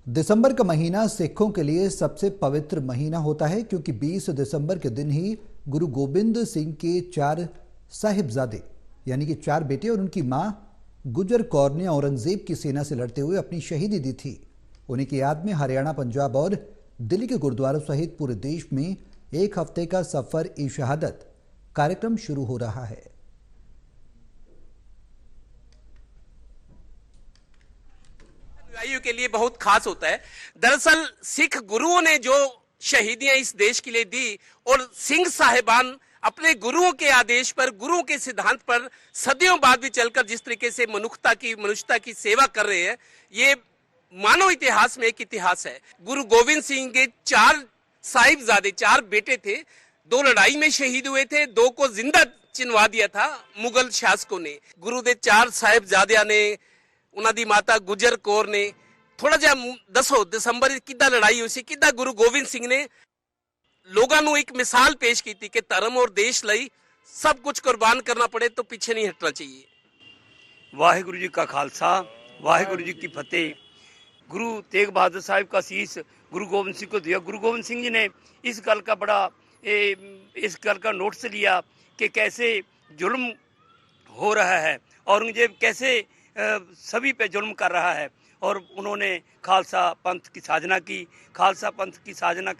दिसंबर का महीना सिखों के लिए सबसे पवित्र महीना होता है क्योंकि 20 दिसंबर के दिन ही गुरु गोबिंद सिंह के 4 साहिबजादे यानी कि 4 बेटे और उनकी मां गुजर कौर ने औरंगजेब की सेना से लड़ते हुए अपनी शहीदी दी थी। उन्हीं की याद में हरियाणा, पंजाब और दिल्ली के गुरुद्वारों सहित पूरे देश में एक हफ्ते का सफर ए शहादत कार्यक्रम शुरू हो रहा है। अनुयायियों के लिए बहुत खास होता है। दरअसल सिख गुरुओं ने जो शहीदियां इस देश के लिए दी और सिंह साहिबान अपने गुरुओं के आदेश पर, गुरुओं के सिद्धांत पर सदियों बाद भी चलकर जिस तरीके से मनुष्यता की सेवा कर रहे हैं, ये मानव इतिहास में एक इतिहास है। गुरु गोविंद सिंह के 4 साहिबजादे, 4 बेटे थे। 2 लड़ाई में शहीद हुए थे, 2 को जिंदा चिनवा दिया था मुगल शासकों ने। गुरु के 4 साहिबजादियां ने, उन्हां दी माता गुजर कौर ने, थोड़ा जा दसो दिसंबर किदा लड़ाई हुई सी, किदा गुरु गोविंद सिंह ने लोगों को एक मिसाल पेश की थी कि धर्म और देश लई सब कुछ कुर्बान करना पड़े तो पीछे नहीं हटना चाहिए। वाहिगुरु जी का खालसा, वाहिगुरु जी की फतेह। गुरु तेग बहादुर साहिब का शीश गुरु गोविंद सिंह को दिया। गुरु गोविंद सिंह जी ने इस गल का नोटिस लिया कि कैसे जुल्म हो रहा है, औरंगजेब कैसे सभी पे जुल्म कर रहा है, और उन्होंने खालसा पंथ की साधना की। खालसा पंथ की साधना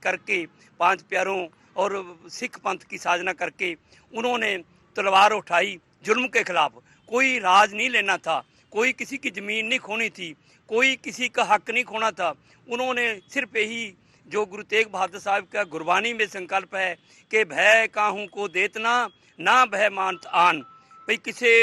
करके 5 प्यारों और सिख पंथ की साधना करके उन्होंने तलवार उठाई जुल्म के खिलाफ। कोई राज नहीं लेना था, कोई किसी की ज़मीन नहीं खोनी थी, कोई किसी का हक नहीं खोना था। उन्होंने सिर्फ यही जो गुरु तेग बहादुर साहब का गुरबानी में संकल्प है कि भय काहू को देतना ना भय मानत आन, भाई किसे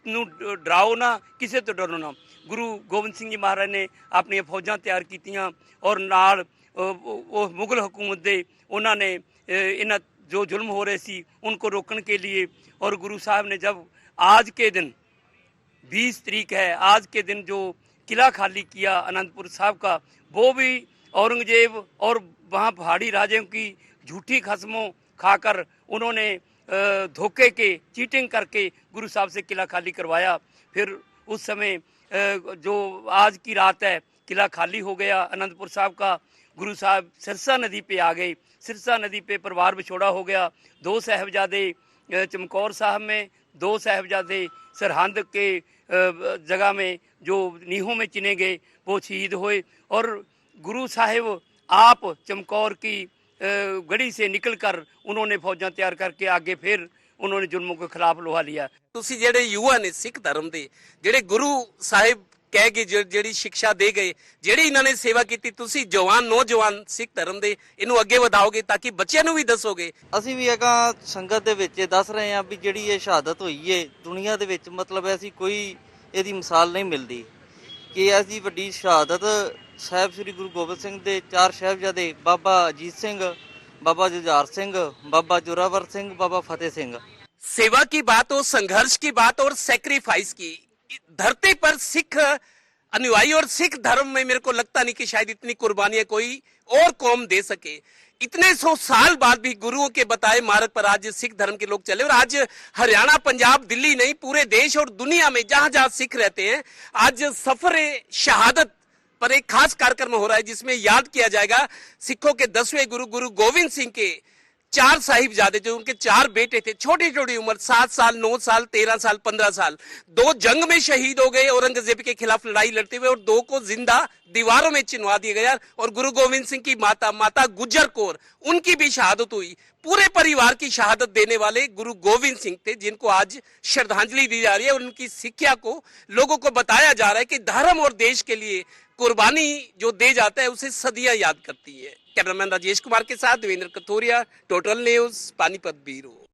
ਨੂੰ ਡਰਾਓ ਨਾ, ਕਿਸੇ ਤੋਂ ਡਰੋ ਨਾ। ਗੁਰੂ ਗੋਬਿੰਦ ਸਿੰਘ ਜੀ ਮਹਾਰਾਜ ਨੇ ਆਪਣੀਆਂ ਫੌਜਾਂ ਤਿਆਰ ਕੀਤੀਆਂ ਔਰ ਨਾਲ ਉਹ ਮੁਗਲ ਹਕੂਮਤ ਦੇ ਉਹਨਾਂ ਨੇ ਇਹਨਾਂ जो जुल्म हो रहे सी उनको रोकने के लिए, और गुरु साहब ने जब आज के दिन 20 तारीख है, आज के दिन जो किला खाली किया आनंदपुर साहब का, वो भी औरंगजेब और वहाँ पहाड़ी राजाओं की झूठी खस्मों खाकर उन्होंने धोखे के चीटिंग करके गुरु साहब से किला खाली करवाया। फिर उस समय जो आज की रात है, किला खाली हो गया आनंदपुर साहब का। गुरु साहब सिरसा नदी पे आ गए। सिरसा नदी पे परिवार विछोड़ा हो गया। 2 साहिबजादे चमकौर साहब में, 2 साहिबजादे सरहंद के जगह में जो नीहों में चिने गए, वो शहीद हुए। और गुरु साहिब आप चमकौर की गढ़ी से निकलकर उन्होंने फौजां तैयार करके आगे फिर उन्होंने जुल्मों के खिलाफ लोहा लिया। ਤੁਸੀਂ ਜਿਹੜੇ ਯੁਵਾ ਨੇ ਸਿੱਖ ਧਰਮ ਦੇ, ਜਿਹੜੇ ਗੁਰੂ ਸਾਹਿਬ ਕਹਿ ਕੇ ਜਿਹੜੀ ਸਿੱਖਿਆ ਦੇ ਗਏ, ਜਿਹੜੀ ਇਹਨਾਂ ਨੇ ਸੇਵਾ ਕੀਤੀ, ਤੁਸੀਂ ਜਵਾਨ ਨੌਜਵਾਨ ਸਿੱਖ ਧਰਮ ਦੇ ਇਹਨੂੰ ਅੱਗੇ ਵਧਾਓਗੇ ਤਾਂ ਕਿ ਬੱਚਿਆਂ ਨੂੰ ਵੀ ਦੱਸੋਗੇ। ਅਸੀਂ ਵੀ ਅਗਾ ਸੰਗਤ ਦੇ ਵਿੱਚ ਦੱਸ ਰਹੇ ਹਾਂ ਵੀ ਜਿਹੜੀ ਇਹ ਸ਼ਹਾਦਤ ਹੋਈ ਏ ਦੁਨੀਆ ਦੇ ਵਿੱਚ, ਮਤਲਬ ਐਸੀ ਕੋਈ ਇਹਦੀ ਮਿਸਾਲ ਨਹੀਂ ਮਿਲਦੀ ਕਿ ਐਸੀ ਵੱਡੀ ਸ਼ਹਾਦਤ ਸਾਹਿਬ ਸ੍ਰੀ ਗੁਰੂ ਗੋਬਿੰਦ ਸਿੰਘ ਦੇ 4 ਸਾਹਿਬਜ਼ਾਦੇ ਬਾਬਾ ਅਜੀਤ ਸਿੰਘ, बाबा जुझार सिंह, बाबा जोरावर सिंह, बाबा फतेह सिंह। सेवा की बात हो, संघर्ष की बात और सैक्रिफाइस की, धरती पर सिख अनुयायी और सिख धर्म में मेरे को लगता नहीं कि शायद इतनी कुर्बानियां कोई और कौम दे सके। इतने 100 साल बाद भी गुरुओं के बताए मार्ग पर आज सिख धर्म के लोग चले, और आज हरियाणा, पंजाब, दिल्ली नहीं, पूरे देश और दुनिया में जहां जहां सिख रहते हैं, आज सफर शहादत पर एक खास कार्यक्रम हो रहा है जिसमें याद किया जाएगा सिखों के 10वें गुरु गुरु गोविंद सिंह के 4 साहिबजादे, जो उनके 4 बेटे थे, छोटी छोटी उम्र, 7 साल, 9 साल, 13 साल, 15 साल, 2 जंग में शहीद हो गए औरंगजेब के खिलाफ लड़ाई लड़ते हुए, और 2 को जिंदा दीवारों में चिनवा दिया गया। और गुरु गोविंद सिंह की माता गुजर कौर, उनकी भी शहादत हुई। पूरे परिवार की शहादत देने वाले गुरु गोविंद सिंह थे, जिनको आज श्रद्धांजलि दी जा रही है। और उनकी शिक्षा को लोगों को बताया जा रहा है कि धर्म और देश के लिए कुर्बानी जो दे जाता है उसे सदियां याद करती है। कैमरामैन राजेश कुमार के साथ Devendra Kathoria, total news, Panipat bureau.